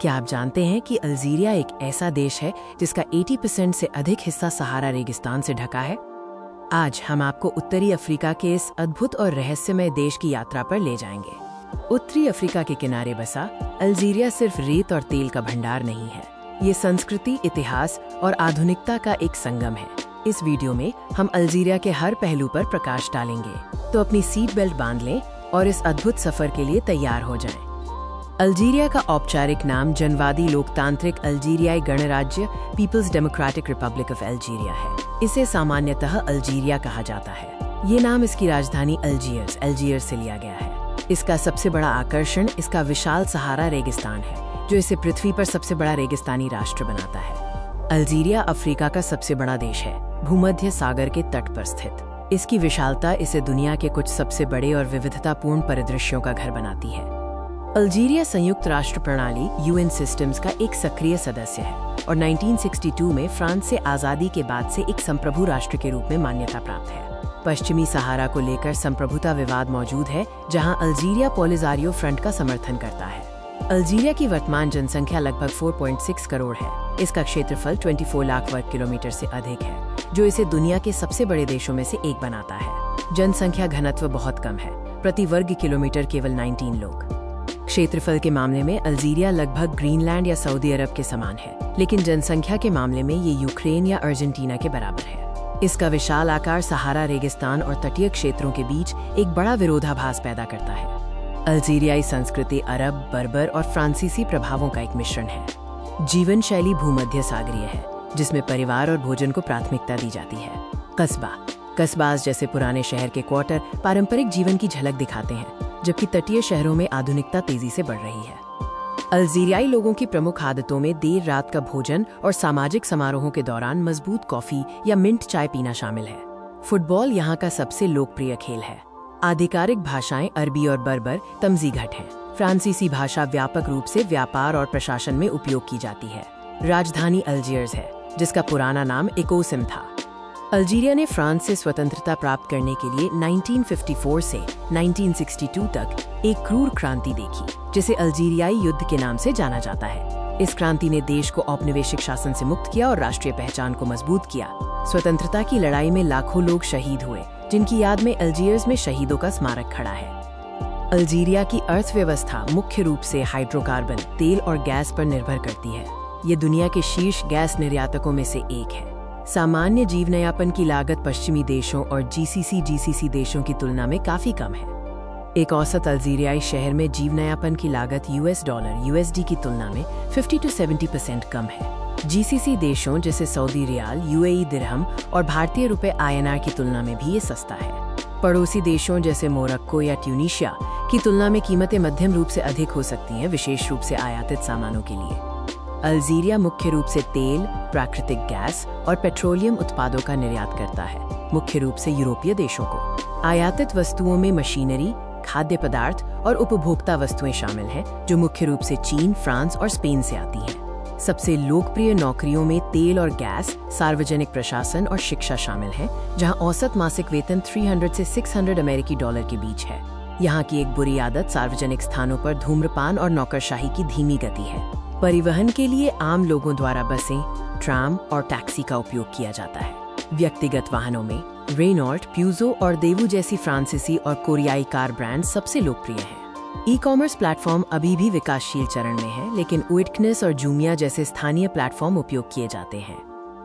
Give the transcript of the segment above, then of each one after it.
क्या आप जानते हैं कि अल्जीरिया एक ऐसा देश है जिसका 80% से अधिक हिस्सा सहारा रेगिस्तान से ढका है? आज हम आपको उत्तरी अफ्रीका के इस अद्भुत और रहस्यमय देश की यात्रा पर ले जाएंगे। उत्तरी अफ्रीका के किनारे बसा अल्जीरिया सिर्फ रेत और तेल का भंडार नहीं है, ये संस्कृति, इतिहास और आधुनिकता का एक संगम है। इस वीडियो में हम अल्जीरिया के हर पहलू पर प्रकाश डालेंगे, तो अपनी सीट बेल्ट बांध लें और इस अद्भुत सफर के लिए तैयार हो जाएं। अल्जीरिया का औपचारिक नाम जनवादी लोकतांत्रिक अल्जीरियाई गणराज्य People's Democratic Republic of Algeria है। इसे सामान्यतः अल्जीरिया कहा जाता है। ये नाम इसकी राजधानी अल्जीयर्स से लिया गया है। इसका सबसे बड़ा आकर्षण इसका विशाल सहारा रेगिस्तान है, जो इसे पृथ्वी पर सबसे बड़ा रेगिस्तानी राष्ट्र बनाता है। अल्जीरिया अफ्रीका का सबसे बड़ा देश है, भूमध्य सागर के तट पर स्थित। इसकी विशालता इसे दुनिया के कुछ सबसे बड़े और विविधतापूर्ण परिदृश्यों का घर बनाती है। अल्जीरिया संयुक्त राष्ट्र प्रणाली यूएन सिस्टम्स का एक सक्रिय सदस्य है और 1962 में फ्रांस से आजादी के बाद से एक संप्रभु राष्ट्र के रूप में मान्यता प्राप्त है। पश्चिमी सहारा को लेकर संप्रभुता विवाद मौजूद है, जहां अल्जीरिया पोलिसारियो फ्रंट का समर्थन करता है। अल्जीरिया की वर्तमान जनसंख्या लगभग 4.6 करोड़ है। इसका क्षेत्रफल 24 लाख वर्ग किलोमीटर से अधिक है, जो इसे दुनिया के सबसे बड़े देशों में से एक बनाता है। जनसंख्या घनत्व बहुत कम है, प्रति वर्ग किलोमीटर केवल 19 लोग। क्षेत्रफल के मामले में अल्जीरिया लगभग ग्रीनलैंड या सऊदी अरब के समान है, लेकिन जनसंख्या के मामले में ये यूक्रेन या अर्जेंटीना के बराबर है। इसका विशाल आकार सहारा रेगिस्तान और तटीय क्षेत्रों के बीच एक बड़ा विरोधाभास पैदा करता है। अल्जीरियाई संस्कृति अरब, बर्बर और फ्रांसीसी प्रभावों का एक मिश्रण है। जीवन शैली भूमध्य सागरीय है, जिसमें परिवार और भोजन को प्राथमिकता दी जाती है। कस्बास जैसे पुराने शहर के क्वार्टर पारंपरिक जीवन की झलक दिखाते हैं, जबकि तटीय शहरों में आधुनिकता तेजी से बढ़ रही है। अल्जीरियाई लोगों की प्रमुख आदतों में देर रात का भोजन और सामाजिक समारोहों के दौरान मजबूत कॉफी या मिंट चाय पीना शामिल है। फुटबॉल यहाँ का सबसे लोकप्रिय खेल है। आधिकारिक भाषाएं अरबी और बर्बर तमजीघट हैं। फ्रांसीसी भाषा व्यापक रूप से व्यापार और प्रशासन में उपयोग की जाती है। राजधानी अल्जियर्स है, जिसका पुराना नाम इकोसिम था। अल्जीरिया ने फ्रांस से स्वतंत्रता प्राप्त करने के लिए 1954 से 1962 तक एक क्रूर क्रांति देखी, जिसे अल्जीरियाई युद्ध के नाम से जाना जाता है। इस क्रांति ने देश को औपनिवेशिक शासन से मुक्त किया और राष्ट्रीय पहचान को मजबूत किया। स्वतंत्रता की लड़ाई में लाखों लोग शहीद हुए, जिनकी याद में अल्जीयर्स में शहीदों का स्मारक खड़ा है। अल्जीरिया की अर्थव्यवस्था मुख्य रूप से हाइड्रोकार्बन, तेल और गैस पर निर्भर करती है। ये दुनिया के शीर्ष गैस निर्यातकों में से एक है। सामान्य जीवनयापन की लागत पश्चिमी देशों और जीसीसी देशों की तुलना में काफी कम है। एक औसत अल्जीरियाई शहर में जीवनयापन की लागत $USD की तुलना में 50 से 70% कम है। जीसीसी देशों जैसे सऊदी रियाल, यूएई दिरहम और भारतीय रुपए INR की तुलना में भी ये सस्ता है। पड़ोसी देशों जैसे मोरक्को या ट्यूनीशिया की तुलना में कीमतें मध्यम रूप से अधिक हो सकती हैं, विशेष रूप से आयातित सामानों के लिए। अल्जीरिया मुख्य रूप से तेल, प्राकृतिक गैस और पेट्रोलियम उत्पादों का निर्यात करता है, मुख्य रूप से यूरोपीय देशों को। आयातित वस्तुओं में मशीनरी, खाद्य पदार्थ और उपभोक्ता वस्तुएं शामिल हैं, जो मुख्य रूप से चीन, फ्रांस और स्पेन से आती हैं। सबसे लोकप्रिय नौकरियों में तेल और गैस, सार्वजनिक प्रशासन और शिक्षा शामिल हैं, जहां औसत मासिक वेतन $300 से $600 के बीच है। यहाँ की एक बुरी आदत सार्वजनिक स्थानों पर धूम्रपान और नौकरशाही की धीमी गति है। परिवहन के लिए आम लोगों द्वारा बसें, ट्राम और टैक्सी का उपयोग किया जाता है। व्यक्तिगत वाहनों में रेनॉल्ट, प्यूजो और देवू जैसी फ्रांसीसी और कोरियाई कार ब्रांड सबसे लोकप्रिय हैं। ई-कॉमर्स प्लेटफॉर्म अभी भी विकासशील चरण में है, लेकिन विटनेस और जूमिया जैसे स्थानीय प्लेटफॉर्म उपयोग किए जाते हैं।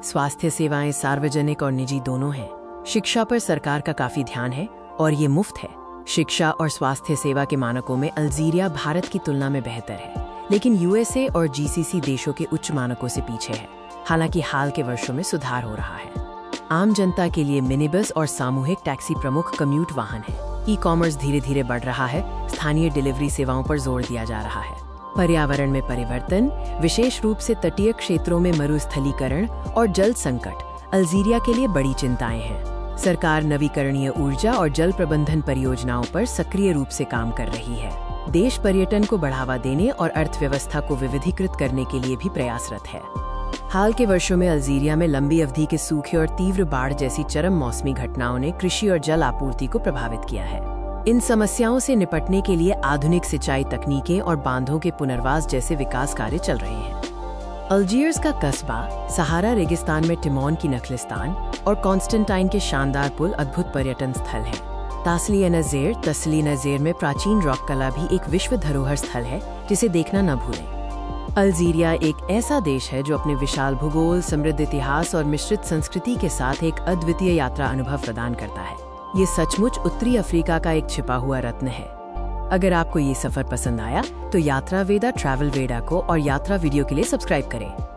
स्वास्थ्य सेवाएं सार्वजनिक और निजी दोनों हैं। शिक्षा पर सरकार का काफी ध्यान है और ये मुफ्त है। शिक्षा और स्वास्थ्य सेवा के मानकों में अल्जीरिया भारत की तुलना में बेहतर है, लेकिन यूएसए और जीसीसी देशों के उच्च मानकों से पीछे है। हालांकि हाल के वर्षों में सुधार हो रहा है। आम जनता के लिए मिनी बस और सामूहिक टैक्सी प्रमुख कम्यूट वाहन है। ई-कॉमर्स धीरे धीरे बढ़ रहा है। स्थानीय डिलीवरी सेवाओं पर जोर दिया जा रहा है। पर्यावरण में परिवर्तन, विशेष रूप से तटीय क्षेत्रों में मरुस्थलीकरण और जल संकट अल्जीरिया के लिए बड़ी चिंताएं हैं। सरकार नवीकरणीय ऊर्जा और जल प्रबंधन परियोजनाओं पर सक्रिय रूप से काम कर रही है। देश पर्यटन को बढ़ावा देने और अर्थव्यवस्था को विविधीकृत करने के लिए भी प्रयासरत है। हाल के वर्षों में अल्जीरिया में लंबी अवधि के सूखे और तीव्र बाढ़ जैसी चरम मौसमी घटनाओं ने कृषि और जल आपूर्ति को प्रभावित किया है। इन समस्याओं से निपटने के लिए आधुनिक सिंचाई तकनीकें और बांधों के पुनर्वास जैसे विकास कार्य चल रहे हैं। अल्जीयर्स का कस्बा, सहारा रेगिस्तान में टिमोन की नखलिस्तान और कॉन्स्टेंटाइन के शानदार पुल अद्भुत पर्यटन स्थल हैं। तसली नज़ेर में प्राचीन रॉक कला भी एक विश्व धरोहर स्थल है जिसे देखना न भूलें। अल्जीरिया एक ऐसा देश है जो अपने विशाल भूगोल, समृद्ध इतिहास और मिश्रित संस्कृति के साथ एक अद्वितीय यात्रा अनुभव प्रदान करता है। ये सचमुच उत्तरी अफ्रीका का एक छिपा हुआ रत्न है। अगर आपको ये सफर पसंद आया तो यात्रा वेदा ट्रैवल वेदा को और यात्रा वीडियो के लिए सब्सक्राइब करें।